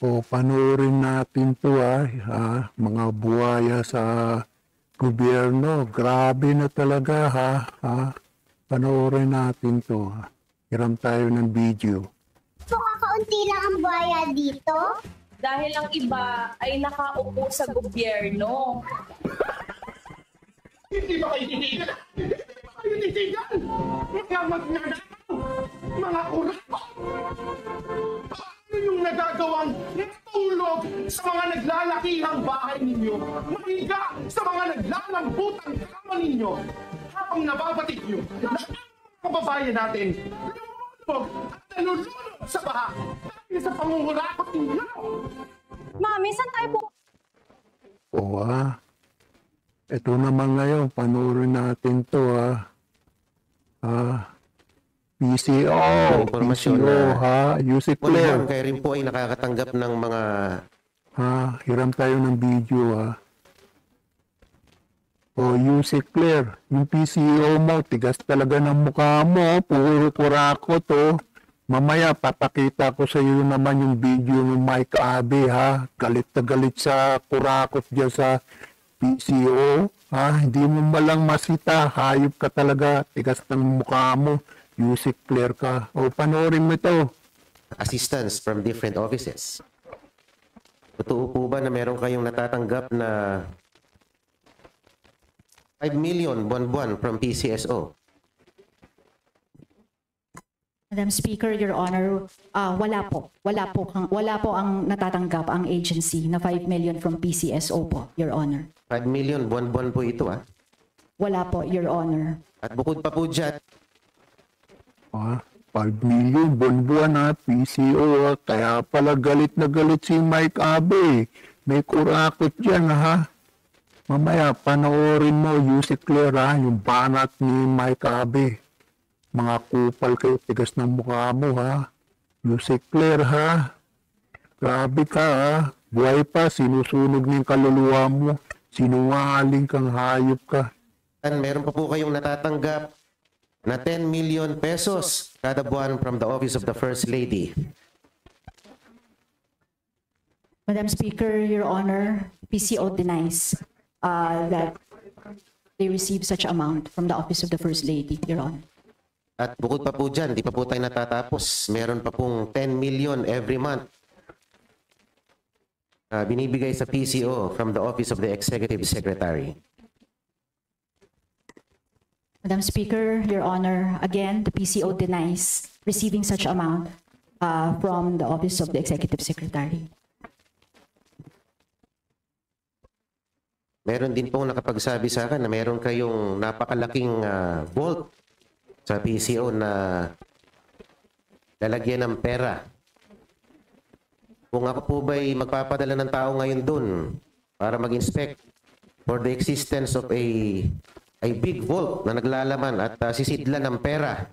O panoorin natin to mga buhaya sa gobyerno. Grabe na talaga Panoorin natin to. Hiram tayo ng video. So kakaunti lang ang buhaya dito? Dahil ang iba ay nakaupo sa gobyerno. Hindi ba kayo titigan? Hindi ba kayo titigan? Mga magnanakaw! Mga kurapa! Paano yung nagagawang natulog sa mga naglalakihang bahay ninyo? Mahiga sa mga naglalambutang kama ninyo? Habang nababatik nyo na ang kababayan natin lumulog at nalulunod sa baha dahil sa pangungurakot ninyo! Mami, saan tayo po? Ito naman ngayon, panoorin natin to PCO, Impormasyon Yusik Claire. Kayo rin po ay nakakatanggap ng mga... Hiram tayo ng video Yusik Claire, yung PCO mo, tigas talaga ng mukha mo, puro kurakot Mamaya, papakita ko sa iyo naman yung video ng Mike Abe Galit na galit sa kurakot dyan sa PCO. Hindi mo malang masita, hayop ka talaga, tigas ng mukha mo. Yusik Claire ka. Panoorin mo ito. Assistance from different offices. Totoo po ba na meron kayong natatanggap na 5 million buwan-buwan from PCSO? Madam Speaker, Your Honor, wala po. Wala po ang natatanggap ang agency na 5 million from PCSO po, Your Honor. 5 million buwan-buwan po ito Wala po, Your Honor. At bukod pa po dyan, 5 million buwan-buwan PCO Kaya pala galit na galit si Mike Abe. May kurakot dyan Mamaya panoorin mo Yusik Claire yung banat ni Mike Abe. Mga kupal kayo, tigas ng mukha mo Yusik Claire Grabe ka Buhay pa, sinusunog ng kaluluwa mo. Sinungaling kang hayop ka. meron pa po kayong natatanggap na 10 million pesos kada buwan from the Office of the First Lady. Madam Speaker, Your Honor, PCO denies that they receive such amount from the Office of the First Lady, Your Honor. At bukod pa po dyan, di pa po tayo natatapos. Meron pa pong 10 million every month binibigay sa PCO from the Office of the Executive Secretary. Madam Speaker, Your Honor, again, the PCO denies receiving such amount from the Office of the Executive Secretary. Meron din pong nakapagsabi sa akin na meron kayong napakalaking vault sa PCO na lalagyan ng pera. Kung ako po ba'y magpapadala ng tao ngayon dun para mag-inspect for the existence of a big vault na naglalaman at sisidlan ng pera,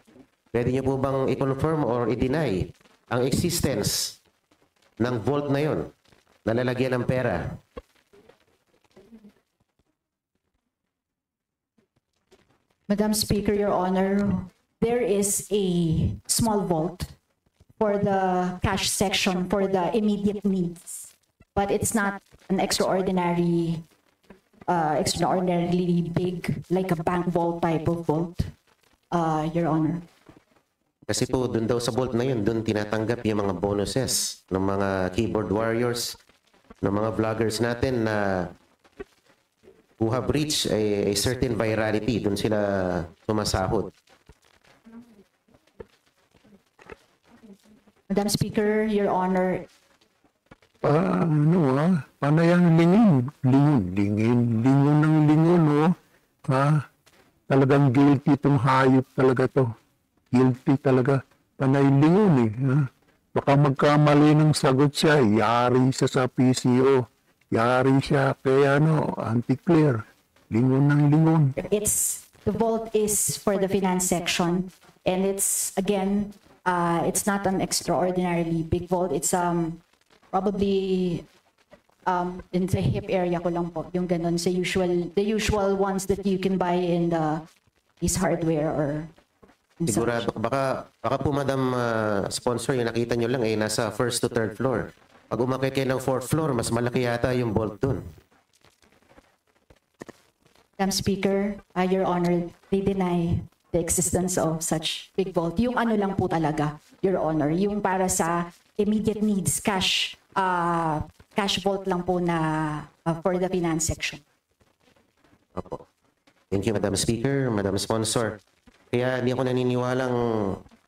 pwede niyo po bang i-confirm or i-deny ang existence ng vault na yon na lalagyan ng pera? Madam Speaker, Your Honor, there is a small vault for the cash section for the immediate needs, but it's not an extraordinarily big, like a bank vault type of vault, Your Honor. Kasi po, dun daw sa vault na yun, dun tinatanggap yung mga bonuses ng mga keyboard warriors, ng mga vloggers natin na who have reached a certain virality. Dun sila sumasahod. Madam Speaker, Your Honor. Paano yung lingon ng lingon, Talagang guilty itong hayop talaga to. Guilty talaga. Panay lingon Baka magkamali ng sagot siya, yari siya sa PCO. Yari siya kaya anti-clear. Lingon ng lingon. The vault is for the finance section, and it's again It's not an extraordinarily big vault. It's probably in the hip area ko lang po, yung ganun sa the usual ones that you can buy in these hardware or in some- Sigurado, baka po Madam Sponsor, yung nakita nyo lang nasa first to third floor. Pag umakit kayo ng fourth floor, mas malaki yata yung vault dun. Madam Speaker, Your Honor, they deny the existence of such big vault. Yung ano lang po talaga, Your Honor, yung para sa immediate needs, cash vault lang po na for the finance section. Opo. Thank you, Madam Speaker, Madam Sponsor. Kaya hindi ako naniniwalang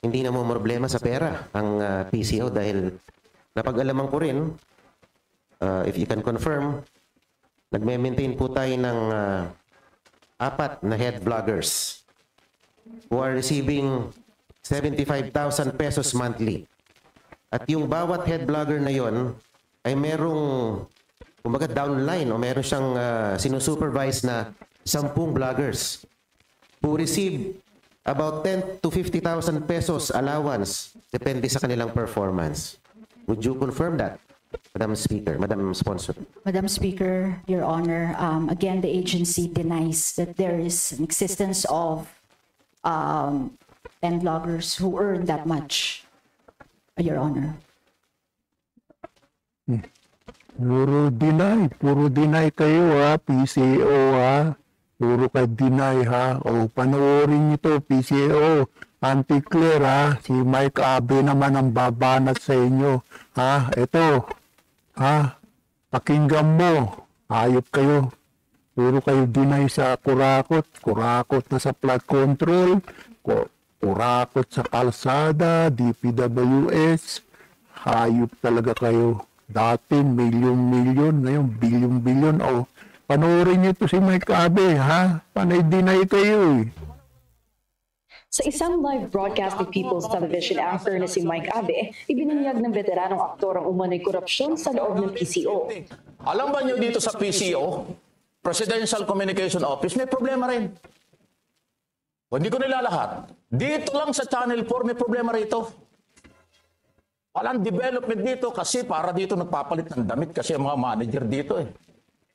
hindi na mo problema sa pera ang PCO dahil napag-alaman ko rin, if you can confirm, nagme-maintain po tayo ng 4 na head vloggers who are receiving 75,000 pesos monthly. At yung bawat head vlogger na yon ay merong, kumbaga downline o meron siyang sinusupervise na 10 vloggers who receive about 10 to 50,000 pesos allowance depende sa kanilang performance. Would you confirm that, Madam Speaker, Madam Sponsor? Madam Speaker, Your Honor, again, the agency denies that there is an existence of end loggers who earn that much, Your Honor. Puro deny kayo ha, PCO ha. Puro ka deny ha. O panoorin nyo to, PCO. Anti-clear ha. Si Mike Abe naman ang babanat sa inyo. Ha, ito. Ha, pakinggan mo. Ayop kayo. Puro kayo deny sa kurakot. Kurakot na sa flood control. Kurakot sa kalsada, DPWS. Hayop talaga kayo. Dati milyon-milyon, ngayon bilyon-bilyon. O, panoorin niyo to si Mike Abe, ha? Panay-deny kayo eh. Sa isang live broadcast ng People's Television anchor na si Mike Abe, ibinunyag ng veteranong aktor ang umano'y korupsyon sa loob ng PCO. Alam ba niyo dito sa PCO, Presidential Communication Office, may problema rin. O, hindi ko nilalahat. Dito lang sa Channel 4 may problema rito. Walang development dito kasi para dito nagpapalit ng damit kasi ang mga manager dito eh.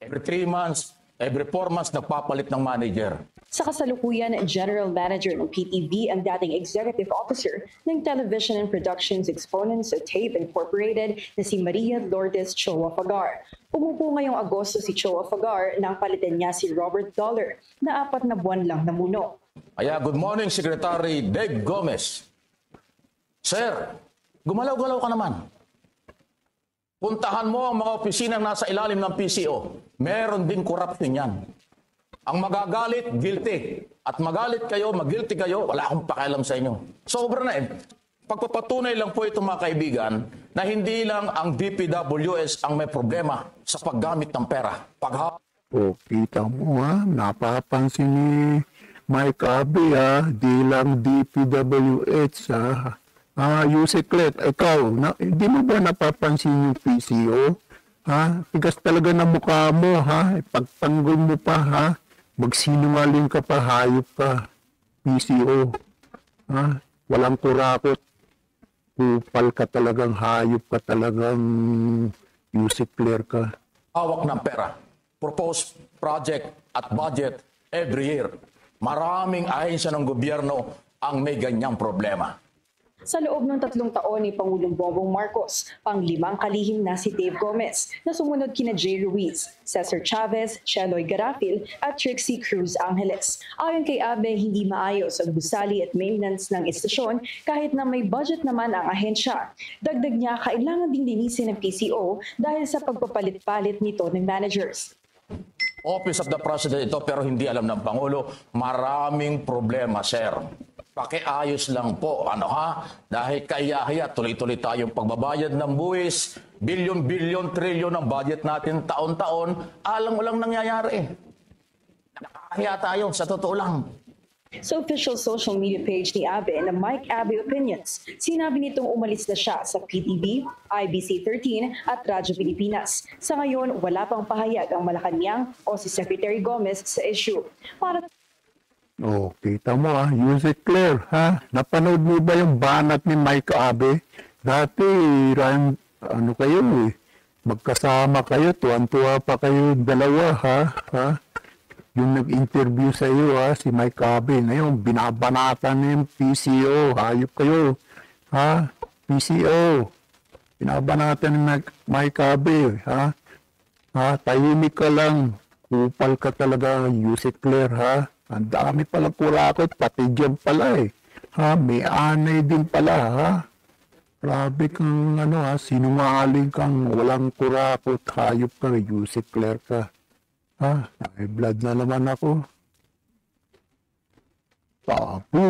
Every 3 months, every 4 months nagpapalit ng manager. Sa kasalukuyan, General Manager ng PTV ang dating Executive Officer ng Television and Productions Exponents at TAPE Incorporated na si Maria Lourdes Choa Fagar. Umupo ngayong Agosto si Choa Fagar nang palitan niya si Robert Dollar na 4 na buwan lang namuno. Kaya good morning Secretary Dave Gomez. Sir, gumalaw-galaw ka naman. Puntahan mo ang mga opisinang nasa ilalim ng PCO. Meron din corruption yan. Ang magagalit, guilty. At magalit kayo, mag-guilty kayo, wala akong pakialam sa inyo. Sobra na eh. Pagpapatunay lang po ito mga kaibigan na hindi lang ang DPWS ang may problema sa paggamit ng pera. O, kita mo ha, napapansin ni Mike Abe ha, di lang DPWH ha. Yusiklet, ikaw, hindi mo ba napapansin yung PCO? Ha? Tigas talaga na mukha mo, ha? Pagtanggol mo pa, ha? Magsinungaling ka pa, hayop ka. PCO. Ha? Walang kurakot. Kupal ka talagang hayop ka talagang Yusikler ka. Hawak ng pera. Proposed project at budget every year. Maraming ahensya ng gobyerno ang may ganyang problema. Sa loob ng 3 taon ni Pangulong Bongbong Marcos, pang-5 kalihim na si Dave Gomez na sumunod kina Jay Ruiz, Cesar Chavez, Cheloy Garafil at Trixie Cruz Angeles. Ayon kay Abe, hindi maayos ang gusali at maintenance ng istasyon kahit na may budget naman ang ahensya. Dagdag niya, kailangan ding linisin ng PCO dahil sa pagpapalit-palit nito ng managers. Office of the President ito pero hindi alam ng Pangulo. Maraming problema, sir. Pakiayos lang po, Dahil kaya tuloy-tuloy tayong pagbabayad ng buwis, bilyon-bilyon, trilyon ang budget natin taon-taon, alam mo lang nangyayari. Nakakahiya tayo, sa totoo lang. Sa official social media page ni Abe na Mike Abe Opinions, sinabi nitong umalis na siya sa PTV, IBC 13 at Radyo Pilipinas. Sa ngayon, wala pang pahayag ang Malacanang o si Secretary Gomez sa issue. Para Oh, kita mo Yusek Claire, ha? Napanood mo ba yung banat ni Mike Abe? Dati, ano kayo magkasama kayo, tuwan-tuwa pa kayo dalawa, ha? Yung nag-interview sa iyo, si Mike Abe. Ngayon, binabanatan niya yung PCO. Hayop kayo, ha? PCO. Binabanatan ni Mike Abe, ha? Tahimik ka lang. Kupal ka talaga, Yusek Claire, ha? Ang dami pala kurakot, pati dyan pala May anay din pala, ha? Grabe kang sinungaling kang walang kurakot, hayop ka, Yusek Claire ka. May blood na naman ako. Tapo.